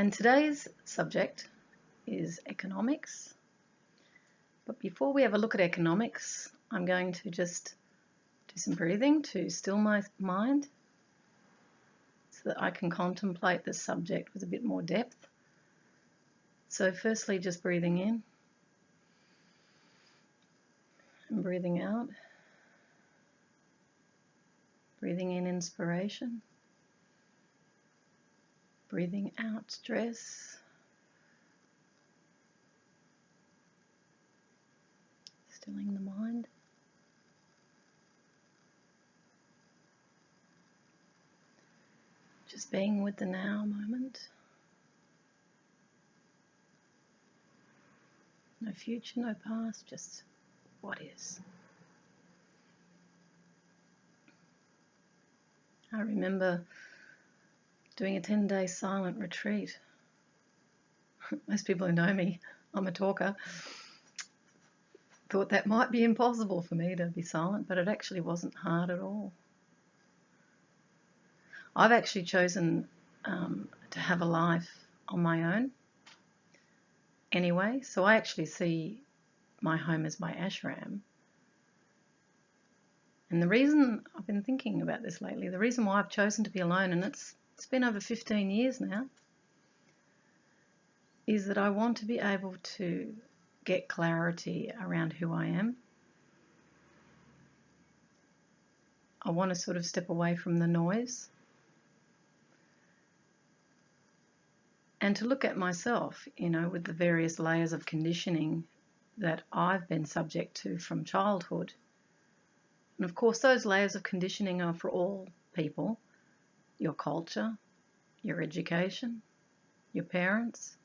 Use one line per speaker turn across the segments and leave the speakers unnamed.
And today's subject is economics. But before we have a look at economics, I'm going to just do some breathing to still my mind so that I can contemplate this subject with a bit more depth. So firstly, just breathing in and breathing out. Breathing in inspiration. Breathing out stress. Stilling the mind. Just being with the now moment. No future, no past, just what is. I remember doing a 10-day silent retreat. Most people who know me, I'm a talker, thought that might be impossible for me to be silent, but it actually wasn't hard at all. I've actually chosen to have a life on my own anyway, so I actually see my home as my ashram. And the reason I've been thinking about this lately, the reason why I've chosen to be alone, and it's been over 15 years now, is that I want to be able to get clarity around who I am. I want to sort of step away from the noise and to look at myself, with the various layers of conditioning that I've been subject to from childhood. And of course, those layers of conditioning are for all people: your culture, your education, your parents,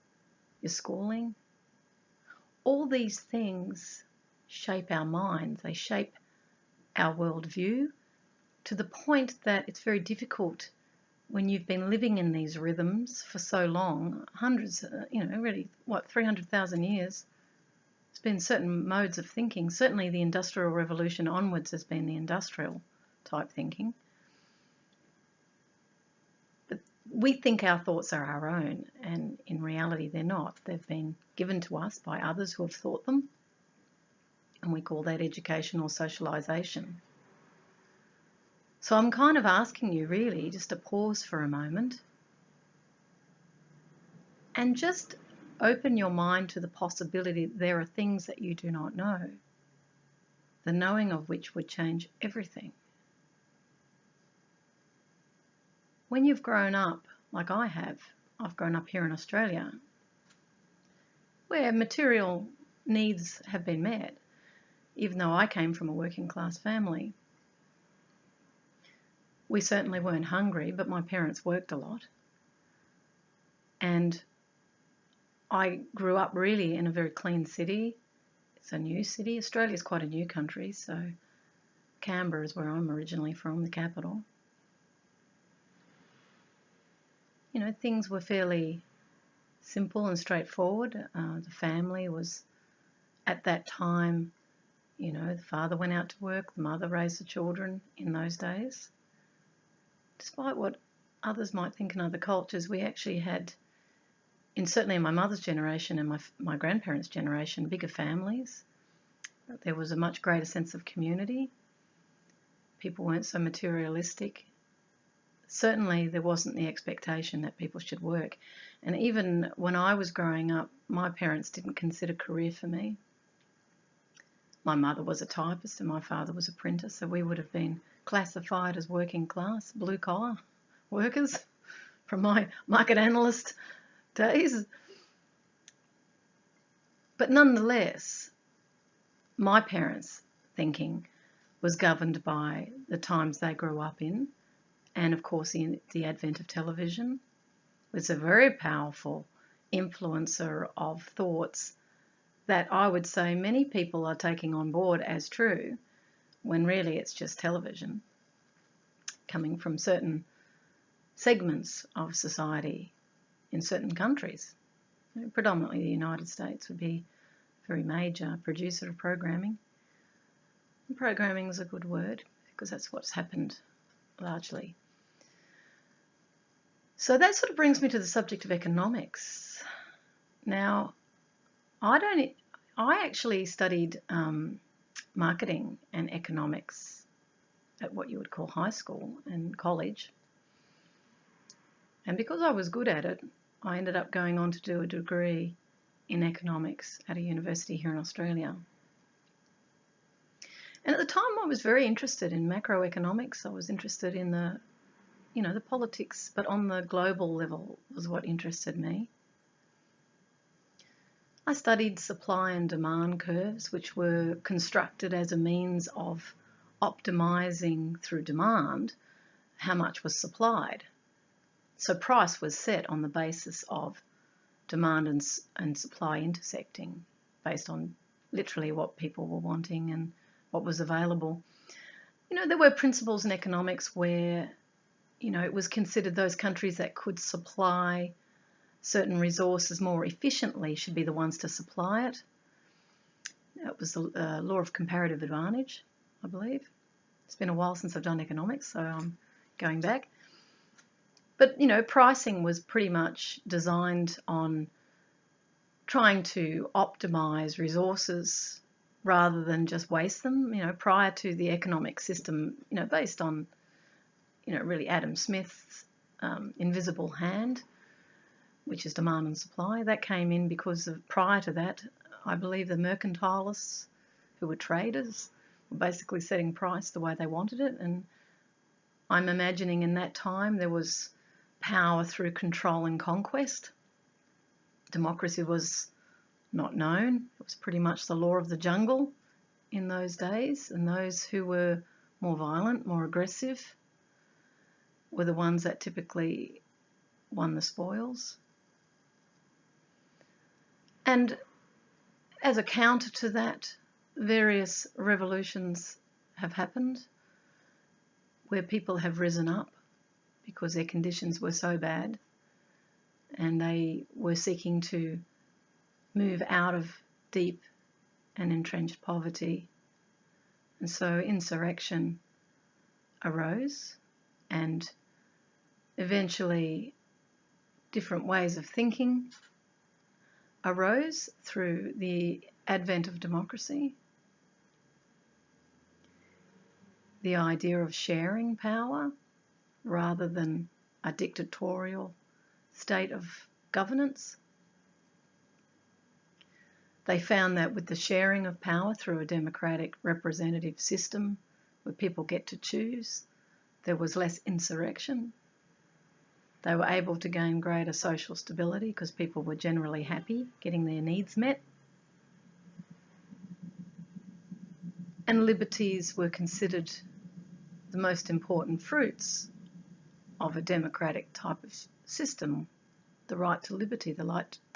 your schooling. All these things shape our minds, they shape our worldview to the point that it's very difficult when you've been living in these rhythms for so long, hundreds, really, 300,000 years. It's been certain modes of thinking. Certainly the Industrial Revolution onwards has been the industrial type thinking. But we think our thoughts are our own, and in reality they're not. They've been given to us by others who have thought them, and we call that education or socialisation. So I'm kind of asking you really just to pause for a moment and just open your mind to the possibility that there are things that you do not know, the knowing of which would change everything. When you've grown up, like I have, I've grown up here in Australia, where material needs have been met, even though I came from a working class family. We certainly weren't hungry, but my parents worked a lot. And I grew up really in a very clean city. It's a new city. Australia's quite a new country, so Canberra is where I'm originally from, the capital. Things were fairly simple and straightforward. The family was, at that time, the father went out to work, the mother raised the children in those days. Despite what others might think in other cultures, we actually had, certainly in my mother's generation and my grandparents' generation, bigger families. There was a much greater sense of community. People weren't so materialistic. Certainly there wasn't the expectation that people should work. And even when I was growing up, my parents didn't consider career for me. My mother was a typist and my father was a printer, so we would have been classified as working class, blue-collar workers from my market analyst days. But nonetheless, my parents' thinking was governed by the times they grew up in, and of course the advent of television was a very powerful influencer of thoughts that I would say many people are taking on board as true, when really it's just television coming from certain segments of society in certain countries. Predominantly the United States would be a very major producer of programming. And programming is a good word because that's what's happened largely. So that sort of brings me to the subject of economics. Now, I actually studied marketing and economics at what you would call high school and college. And because I was good at it, I ended up going on to do a degree in economics at a university here in Australia. And at the time I was very interested in macroeconomics. I was interested in the politics, but on the global level was what interested me. I studied supply and demand curves, which were constructed as a means of optimizing through demand how much was supplied. So price was set on the basis of demand and supply intersecting, based on literally what people were wanting and what was available. There were principles in economics where, it was considered those countries that could supply certain resources more efficiently should be the ones to supply it. It was the law of comparative advantage, I believe. It's been a while since I've done economics, so I'm going back. But, pricing was pretty much designed on trying to optimize resources rather than just waste them, prior to the economic system, based on, really Adam Smith's invisible hand, which is demand and supply. That came in because prior to that, I believe the mercantilists, who were traders, were basically setting price the way they wanted it. And I'm imagining in that time there was power through control and conquest. Democracy was not known. It was pretty much the law of the jungle in those days, and those who were more violent, more aggressive, were the ones that typically won the spoils. And as a counter to that, various revolutions have happened where people have risen up because their conditions were so bad and they were seeking to move out of deep and entrenched poverty. And so insurrection arose, and eventually different ways of thinking arose through the advent of democracy. The idea of sharing power rather than a dictatorial state of governance. They found that with the sharing of power through a democratic representative system where people get to choose, there was less insurrection. They were able to gain greater social stability because people were generally happy, getting their needs met. And liberties were considered the most important fruits of a democratic type of system. The right to liberty, the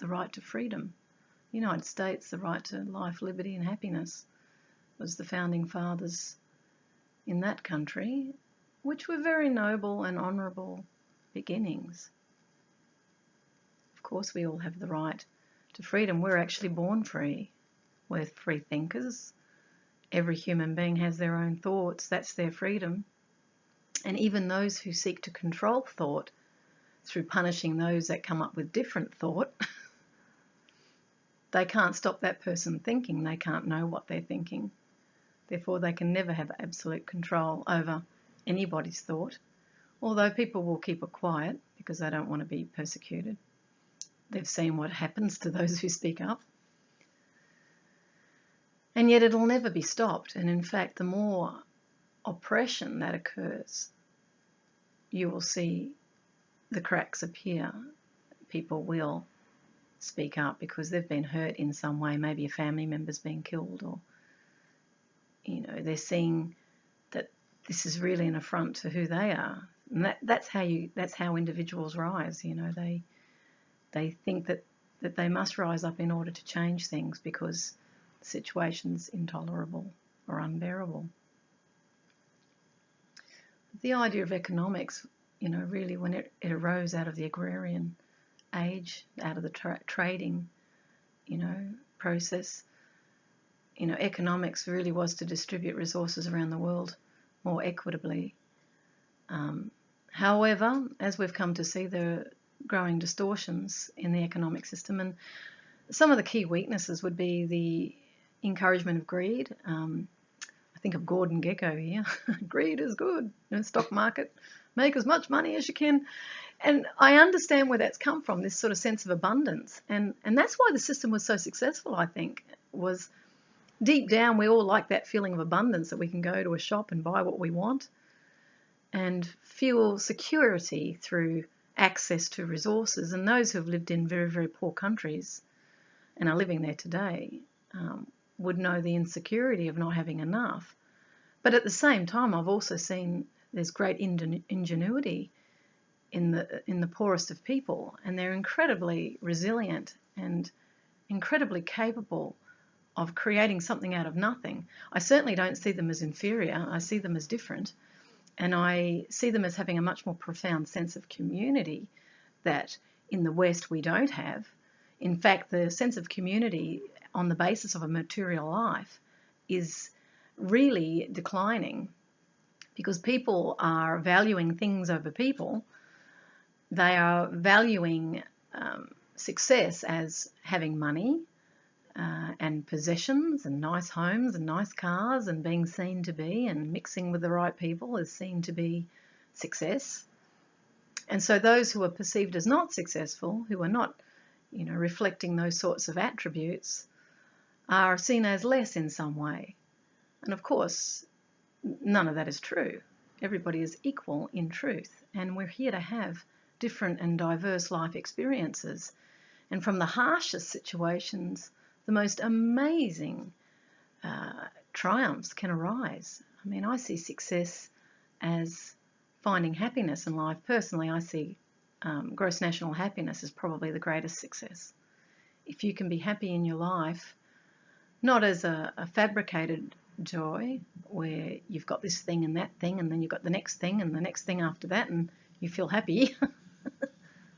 right to freedom. The United States, the right to life, liberty and happiness was the founding fathers in that country, which were very noble and honourable beginnings. Of course, we all have the right to freedom. We're actually born free. We're free thinkers. Every human being has their own thoughts. That's their freedom. And even those who seek to control thought through punishing those that come up with different thought, they can't stop that person thinking. They can't know what they're thinking. Therefore, they can never have absolute control over anybody's thought, although people will keep it quiet because they don't want to be persecuted. They've seen what happens to those who speak up. And yet it'll never be stopped. And in fact, the more oppression that occurs, you will see the cracks appear. People will speak up because they've been hurt in some way. Maybe a family member's been killed, or they're seeing that this is really an affront to who they are. And that's how individuals rise. They think that they must rise up in order to change things because the situation's intolerable or unbearable. The idea of economics, really when it arose out of the agrarian age, out of the trading, process, economics really was to distribute resources around the world more equitably. However, as we've come to see, there are growing distortions in the economic system, and some of the key weaknesses would be the encouragement of greed. I think of Gordon Gekko here. Greed is good. Stock market, make as much money as you can. And I understand where that's come from, this sort of sense of abundance. And that's why the system was so successful, I think, was deep down we all like that feeling of abundance, that we can go to a shop and buy what we want and feel security through access to resources. And those who have lived in very, very poor countries and are living there today would know the insecurity of not having enough. But at the same time, I've also seen there's great ingenuity in the poorest of people, and they're incredibly resilient and incredibly capable of creating something out of nothing. I certainly don't see them as inferior. I see them as different, and I see them as having a much more profound sense of community that in the West we don't have. In fact, the sense of community on the basis of a material life is really declining because people are valuing things over people. They are valuing success as having money and possessions and nice homes and nice cars and being seen to be, and mixing with the right people is seen to be success. And so those who are perceived as not successful, who are not, reflecting those sorts of attributes, are seen as less in some way. And of course, none of that is true. Everybody is equal in truth, and we're here to have different and diverse life experiences. And from the harshest situations, the most amazing triumphs can arise. I mean, I see success as finding happiness in life. Personally, I see gross national happiness as probably the greatest success. If you can be happy in your life, not as a fabricated joy where you've got this thing and that thing and then you've got the next thing and the next thing after that and you feel happy.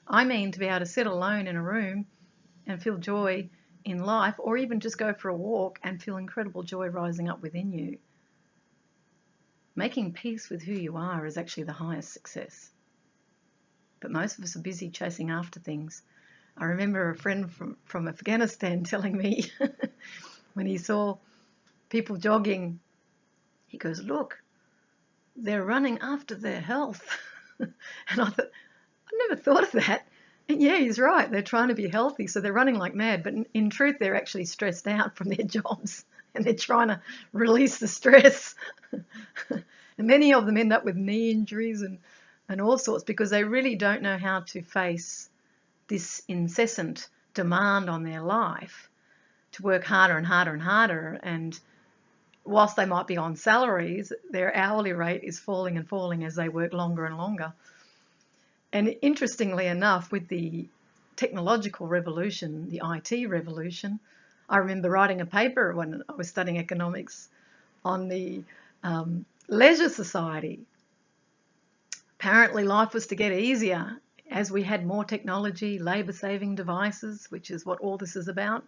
I mean to be able to sit alone in a room and feel joy in life, or even just go for a walk and feel incredible joy rising up within you. Making peace with who you are is actually the highest success. But most of us are busy chasing after things. I remember a friend from Afghanistan telling me when he saw people jogging, he goes, "Look, they're running after their health." And I thought, I never thought of that. And yeah, he's right. They're trying to be healthy, so they're running like mad. But in truth, they're actually stressed out from their jobs, and they're trying to release the stress. And many of them end up with knee injuries and all sorts because they really don't know how to face this incessant demand on their life to work harder and harder and harder. And whilst they might be on salaries, their hourly rate is falling and falling as they work longer and longer. And interestingly enough, with the technological revolution, the IT revolution, I remember writing a paper when I was studying economics on the leisure society. Apparently life was to get easier as we had more technology, labour-saving devices, which is what all this is about.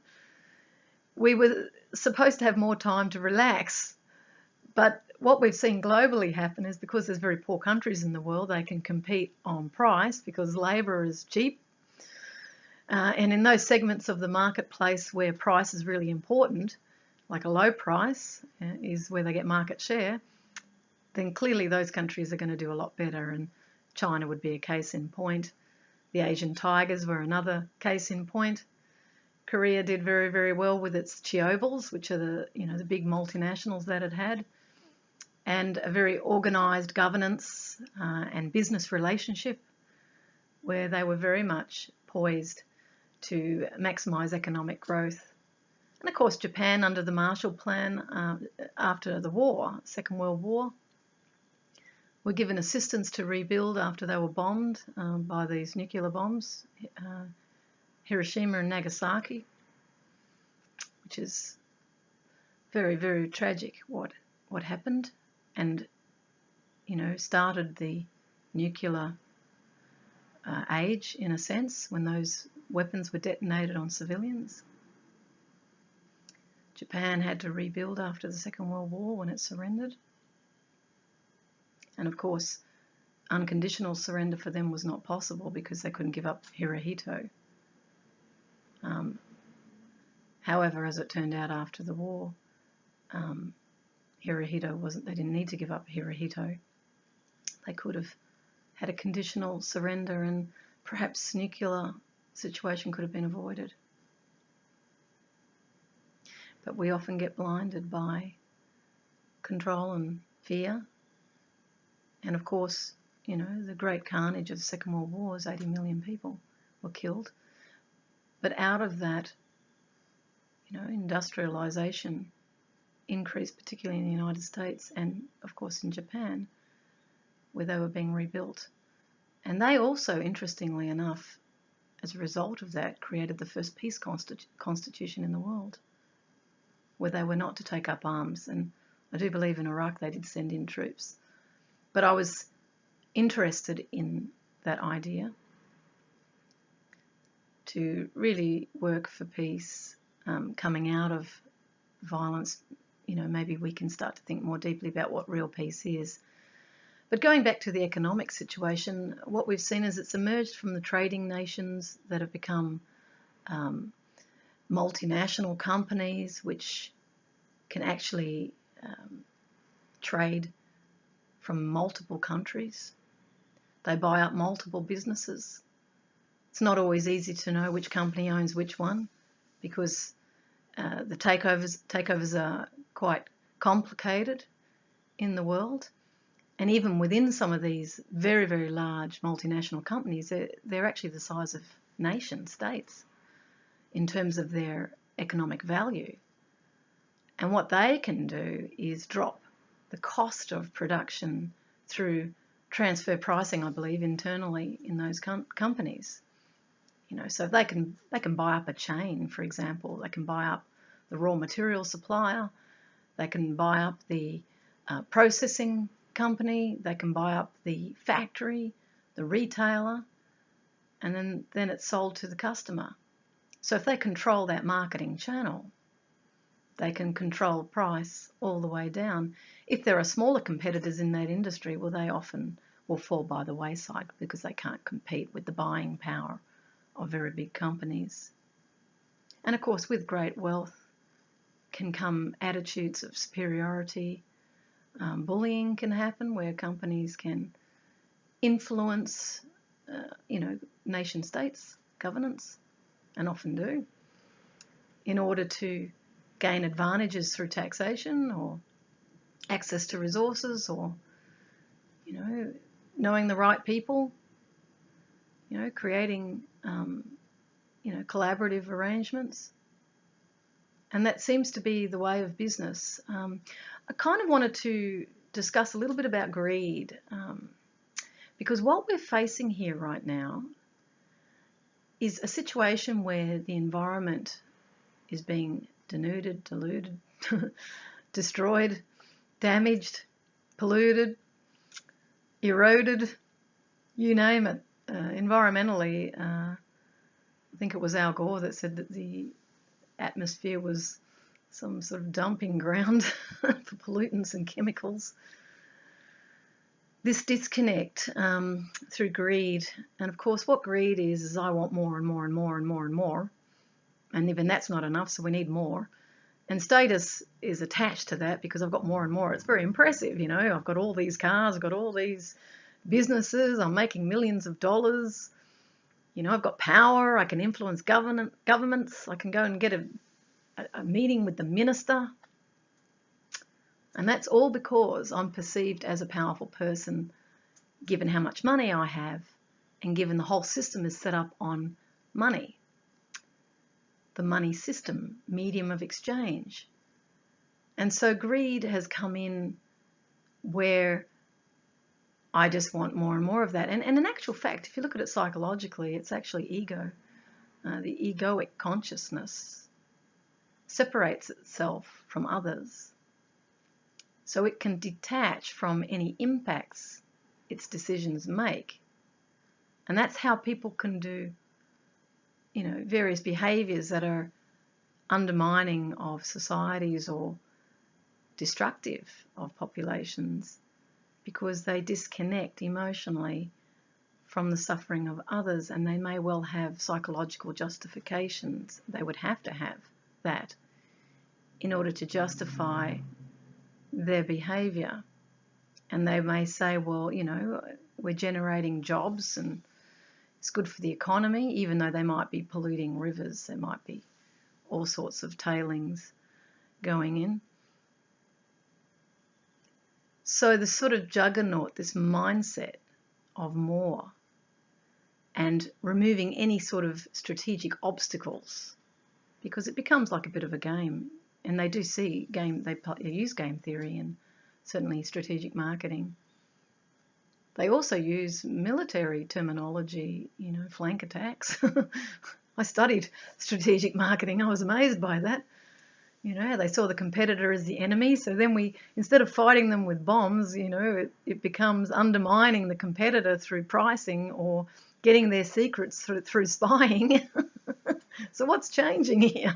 We were supposed to have more time to relax. But what we've seen globally happen is because there's very poor countries in the world, they can compete on price because labour is cheap. And in those segments of the marketplace where price is really important, like a low price is where they get market share, then clearly those countries are going to do a lot better. And China would be a case in point. The Asian tigers were another case in point. Korea did very, very well with its Chiovals, which are the big multinationals that it had, and a very organised governance and business relationship where they were very much poised to maximise economic growth. And of course, Japan, under the Marshall Plan after the war, Second World War, were given assistance to rebuild after they were bombed by these nuclear bombs, Hiroshima and Nagasaki, which is very, very tragic what happened, and started the nuclear age in a sense when those weapons were detonated on civilians. Japan had to rebuild after the Second World War when it surrendered. And of course, unconditional surrender for them was not possible because they couldn't give up Hirohito. However, as it turned out after the war, Hirohito they didn't need to give up Hirohito. They could have had a conditional surrender and perhaps nuclear situation could have been avoided. But we often get blinded by control and fear. And of course, you know, the great carnage of the Second World War was 80 million people were killed. But out of that, you know, industrialization increased, particularly in the United States and, of course, in Japan, where they were being rebuilt. And they also, interestingly enough, as a result of that, created the first peace constitution in the world, where they were not to take up arms. And I do believe in Iraq they did send in troops. But I was interested in that idea to really work for peace, coming out of violence. You know, maybe we can start to think more deeply about what real peace is. But going back to the economic situation, what we've seen is it's emerged from the trading nations that have become multinational companies which can actually trade from multiple countries. They buy up multiple businesses. It's not always easy to know which company owns which one because the takeovers are quite complicated in the world. And even within some of these very, very large multinational companies, they're actually the size of nation states in terms of their economic value. And what they can do is drop the cost of production through transfer pricing, I believe, internally in those companies. You know, so they can buy up a chain, for example. They can buy up the raw material supplier. They can buy up the processing company. They can buy up the factory, the retailer, and then it's sold to the customer. So if they control that marketing channel, they can control price all the way down. If there are smaller competitors in that industry, well, they often will fall by the wayside because they can't compete with the buying power of very big companies. And of course, with great wealth can come attitudes of superiority. Bullying can happen where companies can influence, nation states, governance, and often do, in order to gain advantages through taxation or access to resources or, knowing the right people, creating, collaborative arrangements. And that seems to be the way of business. I kind of wanted to discuss a little bit about greed because what we're facing here right now is a situation where the environment is being denuded, diluted, destroyed, damaged, polluted, eroded, you name it. Environmentally, I think it was Al Gore that said that the atmosphere was some sort of dumping ground for pollutants and chemicals. This disconnect through greed, and of course what greed is I want more and more and more and more and more, and even that's not enough, so we need more. And status is attached to that because I've got more and more. It's very impressive, I've got all these cars, I've got all these businesses, I'm making millions of dollars, I've got power, I can influence governments, I can go and get a meeting with the minister. And that's all because I'm perceived as a powerful person, given how much money I have and given the whole system is set up on money. The money system, medium of exchange. And so greed has come in where I just want more and more of that. And in actual fact, if you look at it psychologically, it's actually ego. The egoic consciousness separates itself from others. So it can detach from any impacts its decisions make. And that's how people can do, various behaviours that are undermining of societies or destructive of populations. because they disconnect emotionally from the suffering of others, and they may well have psychological justifications. They would have to have that in order to justify their behaviour. And they may say, well, you know, we're generating jobs and it's good for the economy, even though they might be polluting rivers. There might be all sorts of tailings going in. So the sort of juggernaut, this mindset of more and removing any sort of strategic obstacles, because it becomes like a bit of a game. And they do see game, they use game theory and certainly strategic marketing. They also use military terminology, you know, flank attacks. I studied strategic marketing. I was amazed by that. You know, they saw the competitor as the enemy. So then we, instead of fighting them with bombs, you know, it becomes undermining the competitor through pricing or getting their secrets through spying. So what's changing here?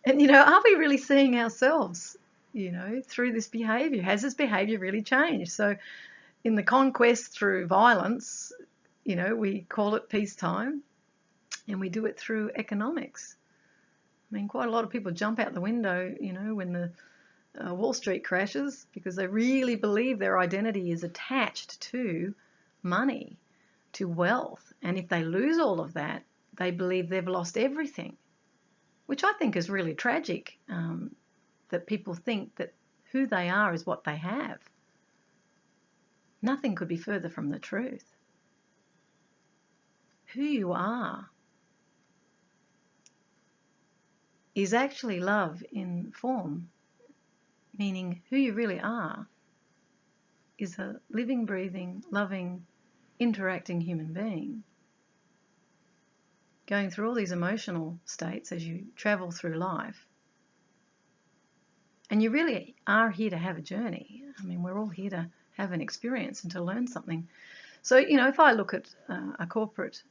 And, you know, are we really seeing ourselves, you know, through this behaviour? Has this behaviour really changed? So in the conquest through violence, you know, we call it peacetime, and we do it through economics. I mean, quite a lot of people jump out the window, you know, when the Wall Street crashes, because they really believe their identity is attached to money, to wealth. And if they lose all of that, they believe they've lost everything, which I think is really tragic, that people think that who they are is what they have. Nothing could be further from the truth. Who you are is actually love in form, meaning who you really are is a living, breathing, loving, interacting human being, going through all these emotional states as you travel through life. And you really are here to have a journey. I mean, we're all here to have an experience and to learn something. So, you know, if I look at a corporate,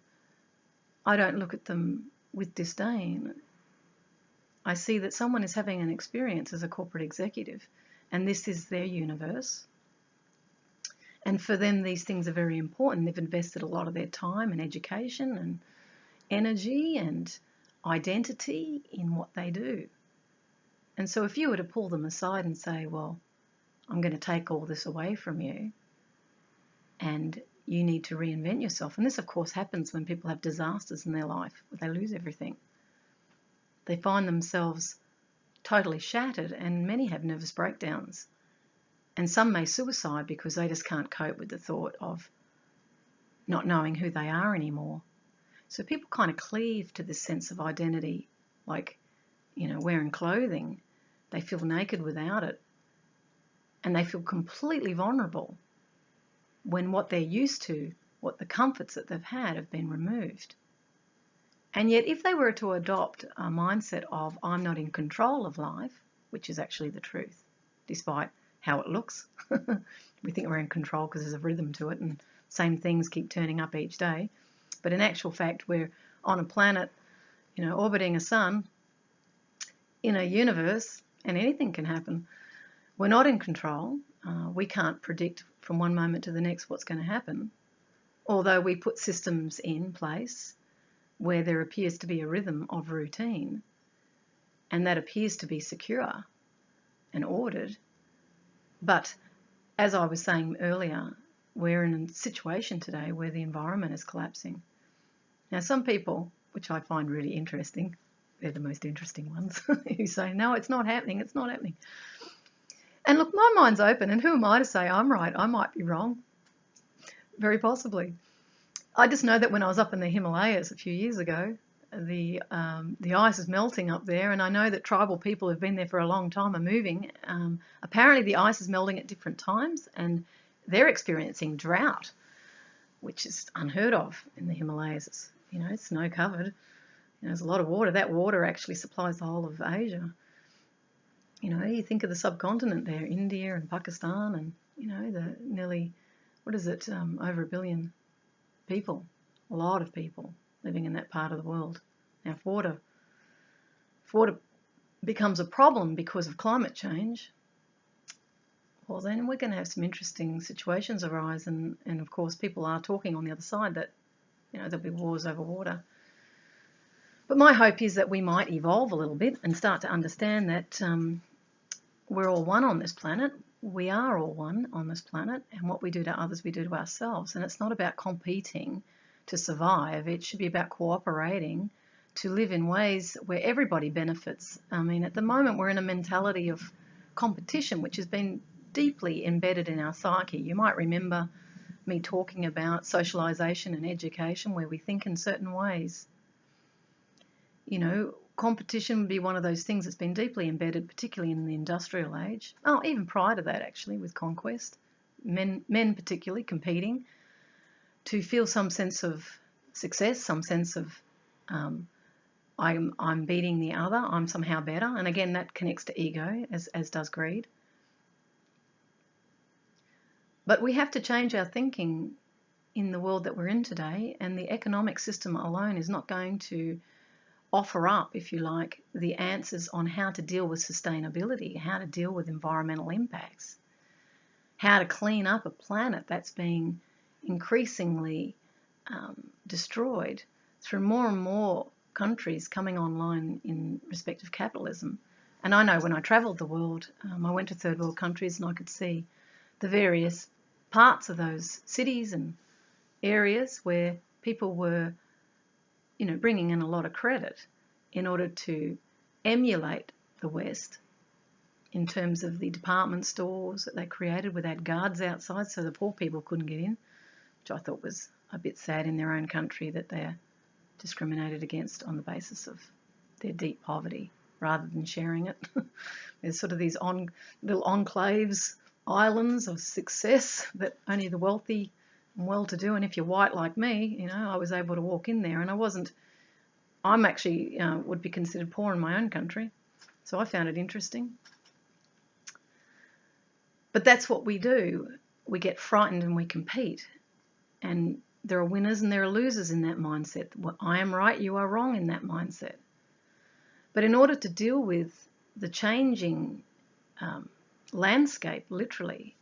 I don't look at them with disdain. I see that someone is having an experience as a corporate executive, and this is their universe. And for them, these things are very important. They've invested a lot of their time and education and energy and identity in what they do. And so if you were to pull them aside and say, well, I'm going to take all this away from you and you need to reinvent yourself. And this, of course, happens when people have disasters in their life, where they lose everything. They find themselves totally shattered, and many have nervous breakdowns. And some may suicide because they just can't cope with the thought of not knowing who they are anymore. So people kind of cleave to this sense of identity, like, you know, wearing clothing. They feel naked without it. And they feel completely vulnerable when what they're used to, what the comforts that they've had have been removed. And yet if they were to adopt a mindset of I'm not in control of life, which is actually the truth, despite how it looks, we think we're in control because there's a rhythm to it and same things keep turning up each day. But in actual fact, we're on a planet, you know, orbiting a sun in a universe, and anything can happen. We're not in control. We can't predict from one moment to the next what's going to happen, although we put systems in place where there appears to be a rhythm of routine, and that appears to be secure and ordered. But as I was saying earlier, we're in a situation today where the environment is collapsing. Now, some people, which I find really interesting, they're the most interesting ones, who say, no, it's not happening, it's not happening. And look, my mind's open, and who am I to say I'm right? I might be wrong, very possibly. I just know that when I was up in the Himalayas a few years ago, the ice is melting up there, and I know that tribal people who've been there for a long time are moving. Apparently the ice is melting at different times, and they're experiencing drought, which is unheard of in the Himalayas. It's, you know, it's snow covered. You know, there's a lot of water. That water actually supplies the whole of Asia. You know, you think of the subcontinent there, India and Pakistan, and, you know, the nearly, what is it, over 1 billion people, a lot of people living in that part of the world. Now, if water becomes a problem because of climate change, well, then we're going to have some interesting situations arise. And of course, people are talking on the other side that, there'll be wars over water. But my hope is that we might evolve a little bit and start to understand that we're all one on this planet. We are all one on this planet, and what we do to others, we do to ourselves. And it's not about competing to survive. It should be about cooperating to live in ways where everybody benefits. I mean, at the moment, we're in a mentality of competition, which has been deeply embedded in our psyche. You might remember me talking about socialization and education, where we think in certain ways. Competition would be one of those things that's been deeply embedded, particularly in the industrial age. Oh, even prior to that, actually, with conquest. Men particularly competing to feel some sense of success, some sense of I'm beating the other, I'm somehow better. And again, that connects to ego, as does greed. But we have to change our thinking in the world that we're in today, and the economic system alone is not going to offer up, if you like, the answers on how to deal with sustainability, how to deal with environmental impacts, how to clean up a planet that's being increasingly destroyed through more and more countries coming online in respect of capitalism. And I know when I travelled the world, I went to third world countries and I could see the various parts of those cities and areas where people were bringing in a lot of credit in order to emulate the West in terms of the department stores that they created without guards outside so the poor people couldn't get in, which I thought was a bit sad in their own country that they're discriminated against on the basis of their deep poverty rather than sharing it. There's sort of these little enclaves, islands of success that only the wealthy and well-to-do, and if you're white like me, I was able to walk in there, and I'm actually would be considered poor in my own country, so I found it interesting. But that's what we do. We get frightened and we compete, and there are winners and there are losers in that mindset. I am right, you are wrong in that mindset. But in order to deal with the changing landscape, literally,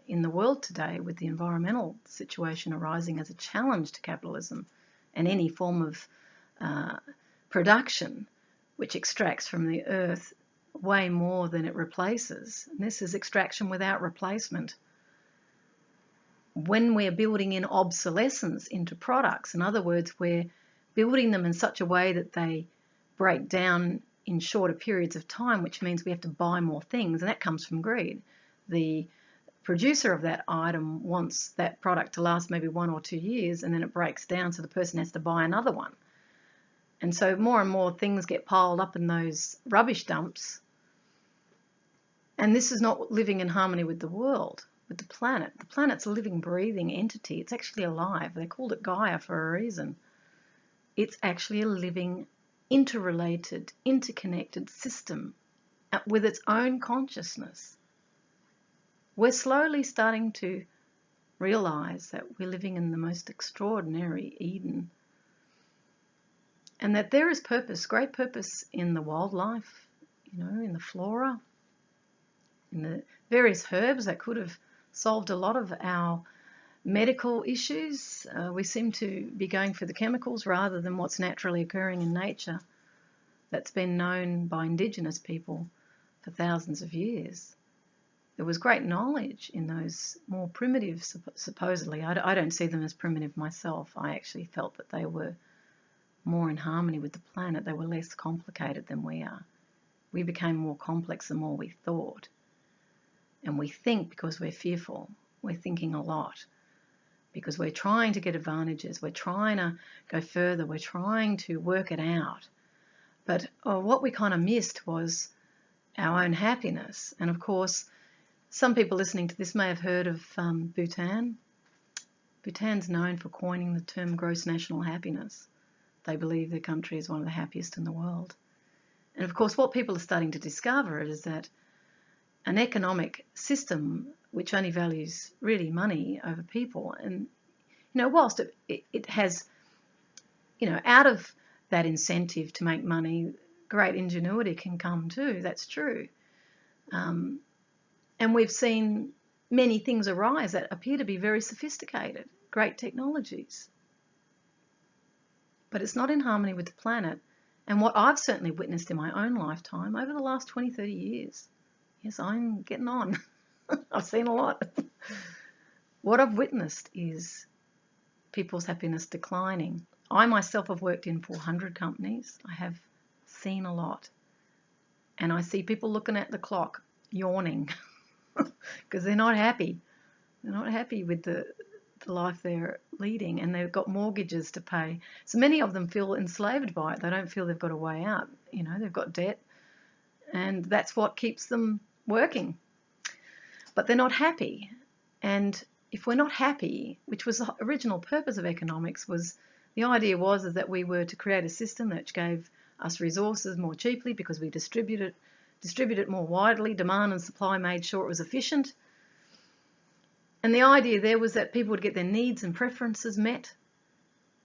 in the world today, with the environmental situation arising as a challenge to capitalism and any form of production which extracts from the earth way more than it replaces. And this is extraction without replacement. When we're building in obsolescence into products, in other words, we're building them in such a way that they break down in shorter periods of time, which means we have to buy more things, and that comes from greed. The producer of that item wants that product to last maybe 1 or 2 years, and then it breaks down, so the person has to buy another one. And so more and more things get piled up in those rubbish dumps, and this is not living in harmony with the world, with the planet. The planet's a living, breathing entity. It's actually alive. They called it Gaia for a reason. It's actually a living, interrelated, interconnected system with its own consciousness. We're slowly starting to realise that we're living in the most extraordinary Eden, and that there is purpose, great purpose in the wildlife, in the flora, in the various herbs that could have solved a lot of our medical issues. We seem to be going for the chemicals rather than what's naturally occurring in nature that's been known by Indigenous people for thousands of years. There was great knowledge in those more primitive, supposedly. I don't see them as primitive myself. I actually felt that they were more in harmony with the planet. They were less complicated than we are. We became more complex the more we thought. And we think because we're fearful. We're thinking a lot because we're trying to get advantages. We're trying to go further. We're trying to work it out. But what we kind of missed was our own happiness. And of course, some people listening to this may have heard of Bhutan. Bhutan's known for coining the term gross national happiness. They believe their country is one of the happiest in the world. And of course, what people are starting to discover is that an economic system which only values really money over people, and whilst it has, out of that incentive to make money, great ingenuity can come too. That's true. And we've seen many things arise that appear to be very sophisticated, great technologies. But it's not in harmony with the planet. And what I've certainly witnessed in my own lifetime over the last 20, 30 years, yes, I'm getting on. I've seen a lot. What I've witnessed is people's happiness declining. I myself have worked in 400 companies. I have seen a lot. And I see people looking at the clock, yawning, because they're not happy. They're not happy with the life they're leading, and they've got mortgages to pay. So many of them feel enslaved by it. They don't feel they've got a way out. You know, they've got debt, and that's what keeps them working. But they're not happy. And if we're not happy, which was the original purpose of economics, was the idea was that we were to create a system that gave us resources more cheaply because we distribute it more widely. Demand and supply made sure it was efficient. And the idea there was that people would get their needs and preferences met,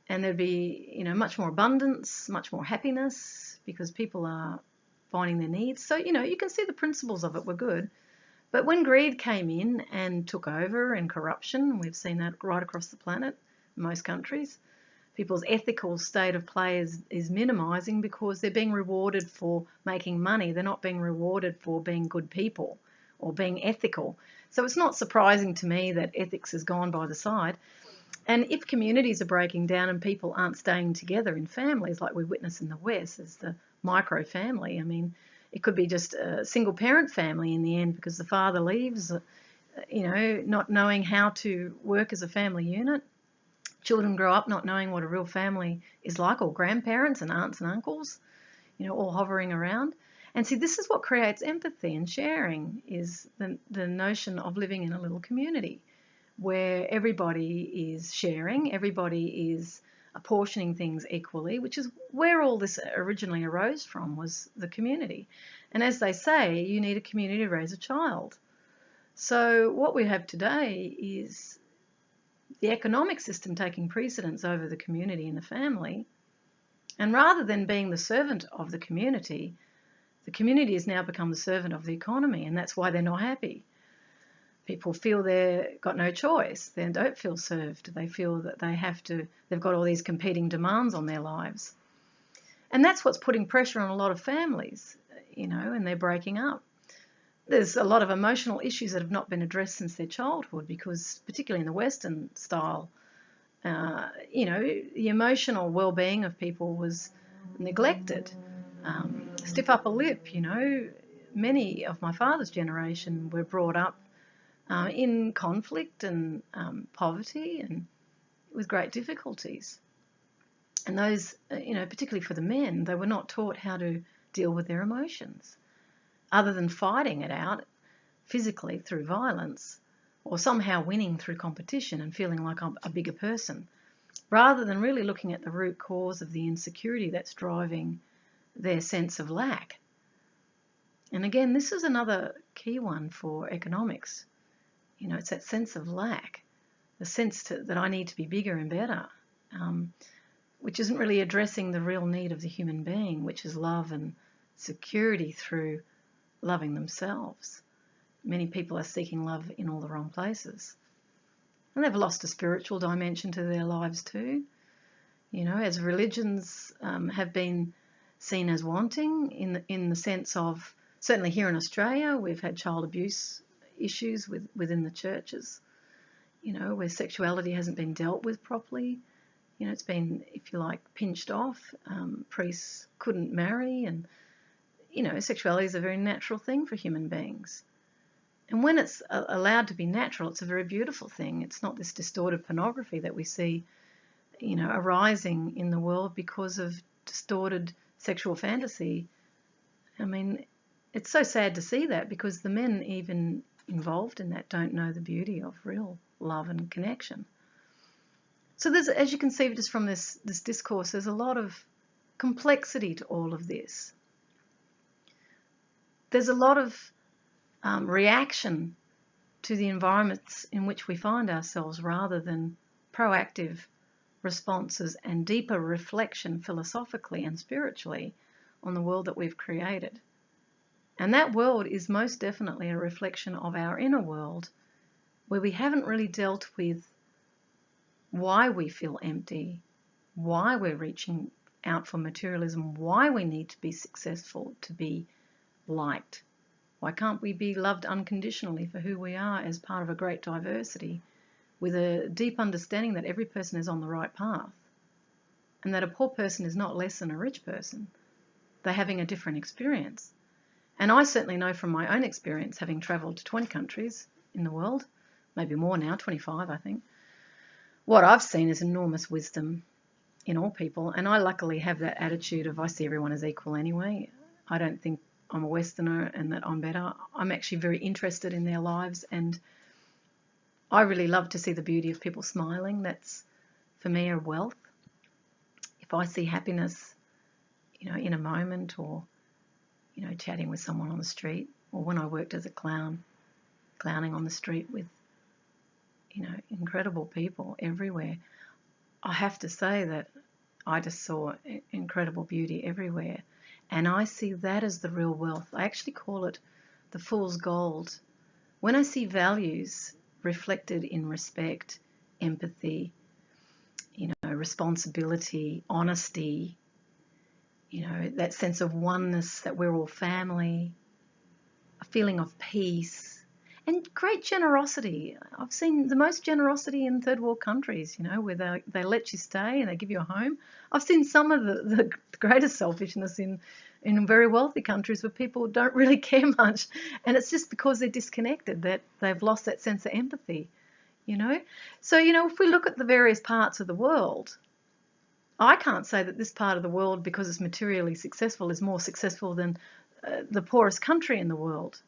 and there'd be, you know, much more abundance, much more happiness, because people are finding their needs. So, you know, you can see the principles of it were good. But when greed came in and took over, and corruption, we've seen that right across the planet, in most countries, people's ethical state of play is minimising because they're being rewarded for making money. They're not being rewarded for being good people or being ethical. So it's not surprising to me that ethics has gone by the side. And if communities are breaking down and people aren't staying together in families like we witness in the West as the micro family, I mean, it could be just a single parent family in the end because the father leaves, you know, not knowing how to work as a family unit. Children grow up not knowing what a real family is like, or grandparents and aunts and uncles, you know, all hovering around. And see, this is what creates empathy and sharing, is the notion of living in a little community where everybody is sharing, everybody is apportioning things equally, which is where all this originally arose from, was the community. And as they say, you need a community to raise a child. So what we have today is the economic system taking precedence over the community and the family. And rather than being the servant of the community has now become the servant of the economy, and that's why they're not happy. People feel they've got no choice. They don't feel served. They feel that they've got all these competing demands on their lives. And that's what's putting pressure on a lot of families, you know, and they're breaking up. There's a lot of emotional issues that have not been addressed since their childhood because, particularly in the Western style, you know, the emotional well-being of people was neglected. Stiff upper lip, you know, many of my father's generation were brought up in conflict and poverty and with great difficulties. And those, you know, particularly for the men, they were not taught how to deal with their emotions other than fighting it out physically through violence or somehow winning through competition and feeling like I'm a bigger person, rather than really looking at the root cause of the insecurity that's driving their sense of lack. And again, this is another key one for economics. You know, it's that sense of lack, the sense that I need to be bigger and better, which isn't really addressing the real need of the human being, which is love and security through loving themselves. Many people are seeking love in all the wrong places. And they've lost a spiritual dimension to their lives too. You know, as religions have been seen as wanting in the sense of, certainly here in Australia, we've had child abuse issues within the churches, you know, where sexuality hasn't been dealt with properly. You know, it's been, if you like, pinched off. Priests couldn't marry, and, you know, sexuality is a very natural thing for human beings. And when it's allowed to be natural, it's a very beautiful thing. It's not this distorted pornography that we see, you know, arising in the world because of distorted sexual fantasy. I mean, it's so sad to see that because the men even involved in that don't know the beauty of real love and connection. So there's, as you can see just from this discourse, there's a lot of complexity to all of this. There's a lot of reaction to the environments in which we find ourselves rather than proactive responses and deeper reflection philosophically and spiritually on the world that we've created. And that world is most definitely a reflection of our inner world, where we haven't really dealt with why we feel empty, why we're reaching out for materialism, why we need to be successful to be liked. Why can't we be loved unconditionally for who we are as part of a great diversity, with a deep understanding that every person is on the right path, and that a poor person is not less than a rich person. They're having a different experience. And I certainly know from my own experience, having travelled to 20 countries in the world, maybe more now, 25 I think, what I've seen is enormous wisdom in all people. And I luckily have that attitude of I see everyone as equal anyway. I don't think I'm a Westerner and that I'm better. I'm actually very interested in their lives, and I really love to see the beauty of people smiling. That's, for me, a wealth. If I see happiness, in a moment, or, chatting with someone on the street, or when I worked as a clown, clowning on the street with, incredible people everywhere, I have to say that I just saw incredible beauty everywhere. And I see that as the real wealth. I actually call it the fool's gold. When I see values reflected in respect, empathy, responsibility, honesty, that sense of oneness, that we're all family, a feeling of peace, and great generosity. I've seen the most generosity in third world countries, where they let you stay and they give you a home. I've seen some of the greatest selfishness in very wealthy countries where people don't really care much. And it's just because they're disconnected, that they've lost that sense of empathy, So, if we look at the various parts of the world, I can't say that this part of the world, because it's materially successful, is more successful than the poorest country in the world.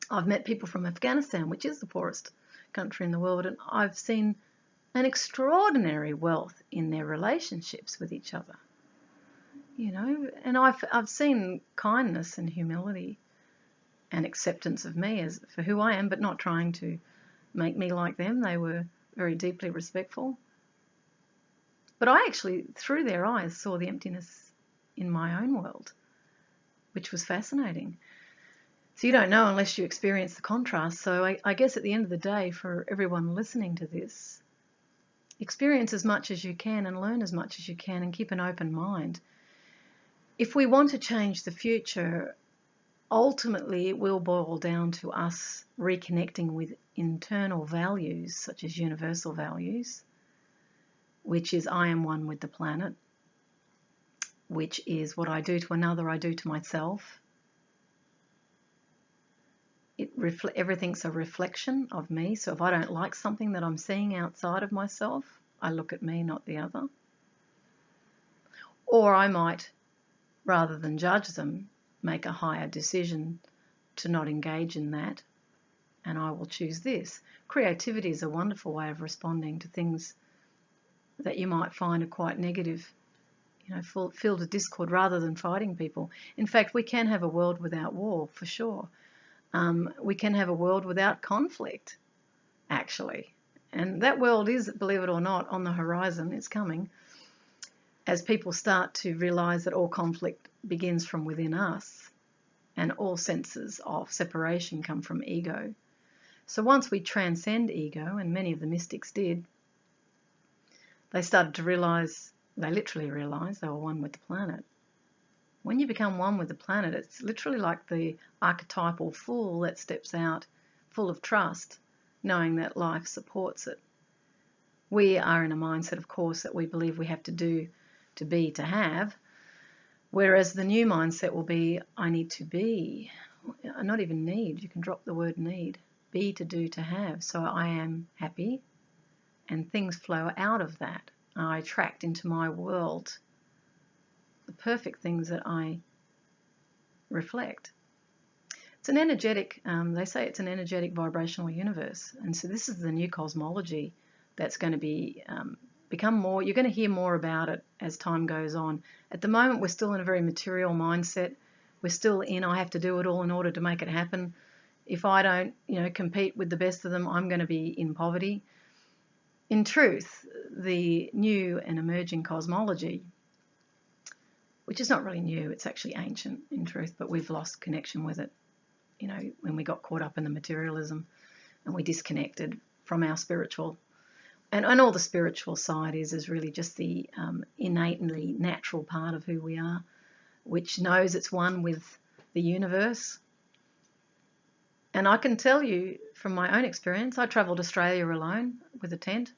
I've met people from Afghanistan, which is the poorest country in the world, and I've seen an extraordinary wealth in their relationships with each other. And I've seen kindness and humility and acceptance of me as for who I am, but not trying to make me like them. They were very deeply respectful. But I actually, through their eyes, saw the emptiness in my own world, which was fascinating. So you don't know unless you experience the contrast. So I guess at the end of the day, for everyone listening to this, experience as much as you can and learn as much as you can and keep an open mind. If we want to change the future, ultimately it will boil down to us reconnecting with internal values, such as universal values, which is I am one with the planet, which is what I do to another, I do to myself. Everything's a reflection of me. So if I don't like something that I'm seeing outside of myself, I look at me, not the other. Or I might, rather than judge them, make a higher decision to not engage in that, and I will choose this. Creativity is a wonderful way of responding to things that you might find are quite negative, filled with discord, rather than fighting people. In fact, we can have a world without war, for sure. We can have a world without conflict, actually. And that world is, believe it or not, on the horizon. It's coming as people start to realise that all conflict begins from within us, and all senses of separation come from ego. So once we transcend ego, and many of the mystics did, they started to realise, they literally realised they were one with the planet. When you become one with the planet, it's literally like the archetypal fool that steps out full of trust, knowing that life supports it. We are in a mindset, of course, that we believe we have to do, to be, to have, whereas the new mindset will be, I need to be, not even need, you can drop the word need, be, to do, to have. So I am happy, and things flow out of that. I attract into my world the perfect things that I reflect. It's an energetic, they say it's an energetic vibrational universe. And so this is the new cosmology that's going to be become more, you're going to hear more about it as time goes on. At the moment, we're still in a very material mindset. We're still in, I have to do it all in order to make it happen. If I don't, compete with the best of them, I'm going to be in poverty. In truth, the new and emerging cosmology which is not really new. It's actually ancient in truth, but we've lost connection with it, you know, when we got caught up in the materialism and we disconnected from our spiritual. And all the spiritual side is really just the innately natural part of who we are, which knows it's one with the universe. And I can tell you from my own experience, I travelled Australia alone with a tent,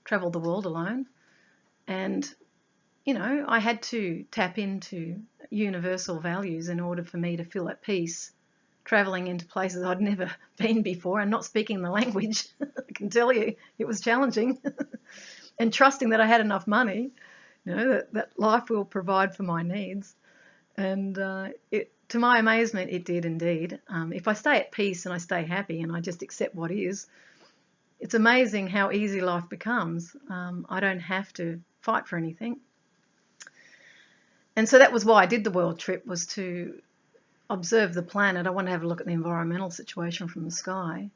travelled the world alone, and, you know, I had to tap into universal values in order for me to feel at peace, travelling into places I'd never been before and not speaking the language. I can tell you it was challenging. And trusting that I had enough money, you know, that life will provide for my needs. And to my amazement, it did indeed. If I stay at peace and I stay happy and I just accept what is, it's amazing how easy life becomes. I don't have to fight for anything. And so that was why I did the world trip, was to observe the planet. I wanted to have a look at the environmental situation from the sky.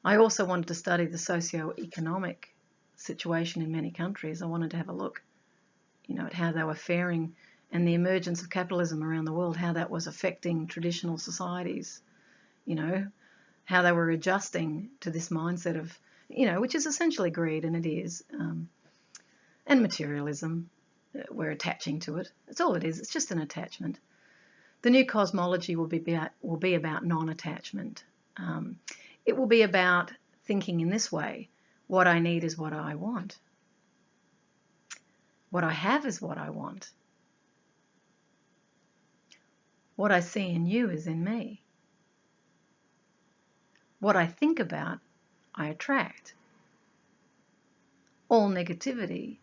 I also wanted to study the socio-economic situation in many countries. I wanted to have a look, you know, at how they were faring and the emergence of capitalism around the world, how that was affecting traditional societies, you know, how they were adjusting to this mindset of, you know, which is essentially greed, and it is, and materialism. We're attaching to it. That's all it is. It's just an attachment. The new cosmology will be about non-attachment. It will be about thinking in this way: what I need is what I want. What I have is what I want. What I see in you is in me. What I think about, I attract. All negativity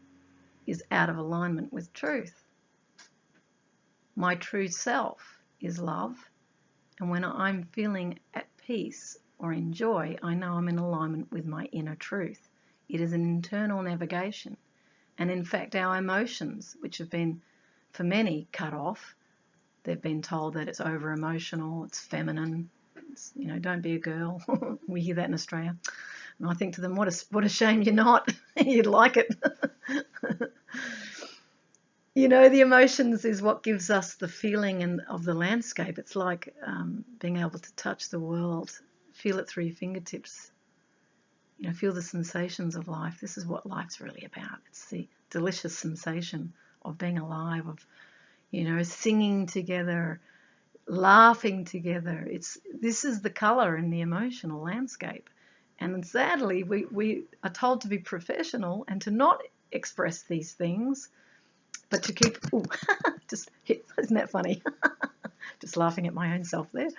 is out of alignment with truth. My true self is love, and when I'm feeling at peace or in joy, I know I'm in alignment with my inner truth. It is an internal navigation. And in fact, our emotions, which have been, for many, cut off, they've been told that it's over-emotional, it's feminine, it's, you know, don't be a girl. We hear that in Australia. And I think to them, what a shame you're not. You'd like it. You know, the emotions is what gives us the feeling of the landscape. It's like being able to touch the world, feel it through your fingertips. You know, feel the sensations of life. This is what life's really about. It's the delicious sensation of being alive, of, you know, singing together, laughing together. This is the colour in the emotional landscape. And sadly, we are told to be professional and to not express these things, but to keep, just hit, isn't that funny? Just laughing at my own self there.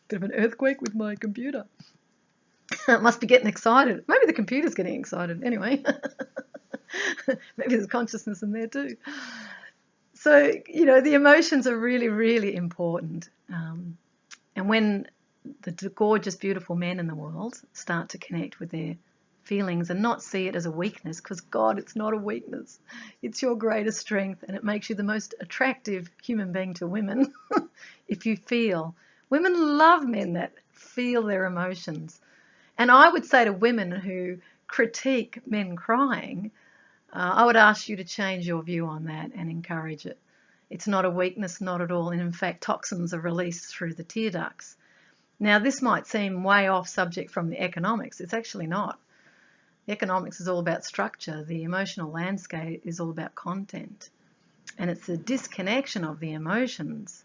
Bit of an earthquake with my computer. It must be getting excited. Maybe the computer's getting excited. Anyway, maybe there's consciousness in there too. So, you know, the emotions are really, really important. And when the gorgeous, beautiful men in the world start to connect with their feelings and not see it as a weakness, because God, it's not a weakness. It's your greatest strength, and it makes you the most attractive human being to women if you feel. Women love men that feel their emotions. And I would say to women who critique men crying, I would ask you to change your view on that and encourage it. It's not a weakness, not at all. And in fact, toxins are released through the tear ducts. Now, this might seem way off subject from the economics. It's actually not. The economics is all about structure. The emotional landscape is all about content. And it's the disconnection of the emotions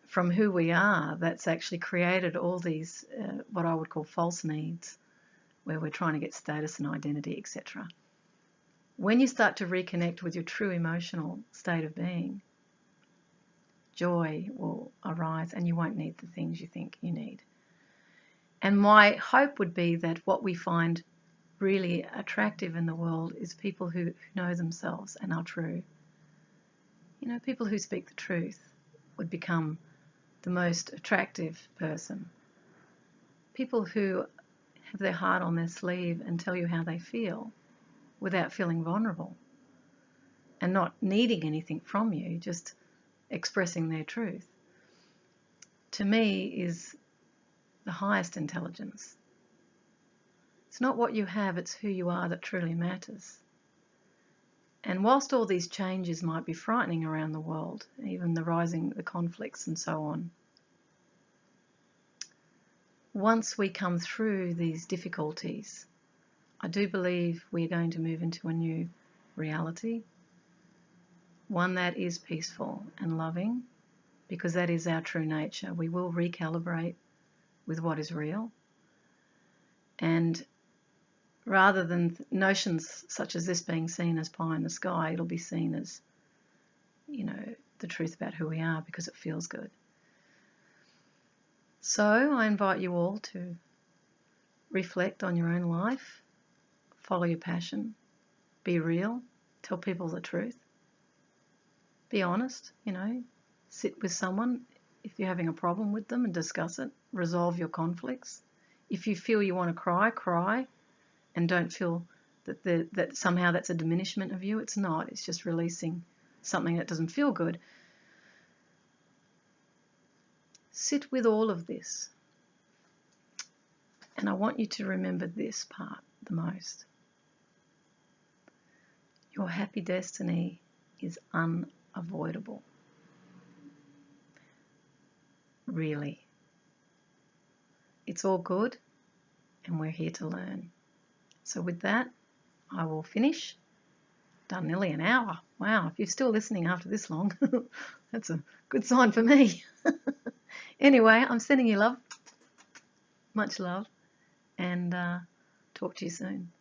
from who we are that's actually created all these, what I would call false needs, where we're trying to get status and identity, etc. When you start to reconnect with your true emotional state of being, joy will arise and you won't need the things you think you need. And my hope would be that what we find really attractive in the world is people who know themselves and are true. You know, people who speak the truth would become the most attractive person. People who have their heart on their sleeve and tell you how they feel without feeling vulnerable and not needing anything from you, just expressing their truth, to me is the highest intelligence. It's not what you have, it's who you are that truly matters. And whilst all these changes might be frightening around the world, even the conflicts and so on, once we come through these difficulties, I do believe we're going to move into a new reality, one that is peaceful and loving, because that is our true nature. We will recalibrate with what is real. And rather than notions such as this being seen as pie in the sky, it'll be seen as, the truth about who we are, because it feels good. So I invite you all to reflect on your own life, follow your passion, be real, tell people the truth, be honest, sit with someone if you're having a problem with them and discuss it, resolve your conflicts. If you feel you want to cry, cry, and don't feel that somehow that's a diminishment of you. It's not. It's just releasing something that doesn't feel good. Sit with all of this. And I want you to remember this part the most. Your happy destiny is unavoidable. Really. It's all good, and we're here to learn. So with that, I will finish. Done nearly an hour. Wow, if you're still listening after this long, that's a good sign for me. Anyway, I'm sending you love, much love, and talk to you soon.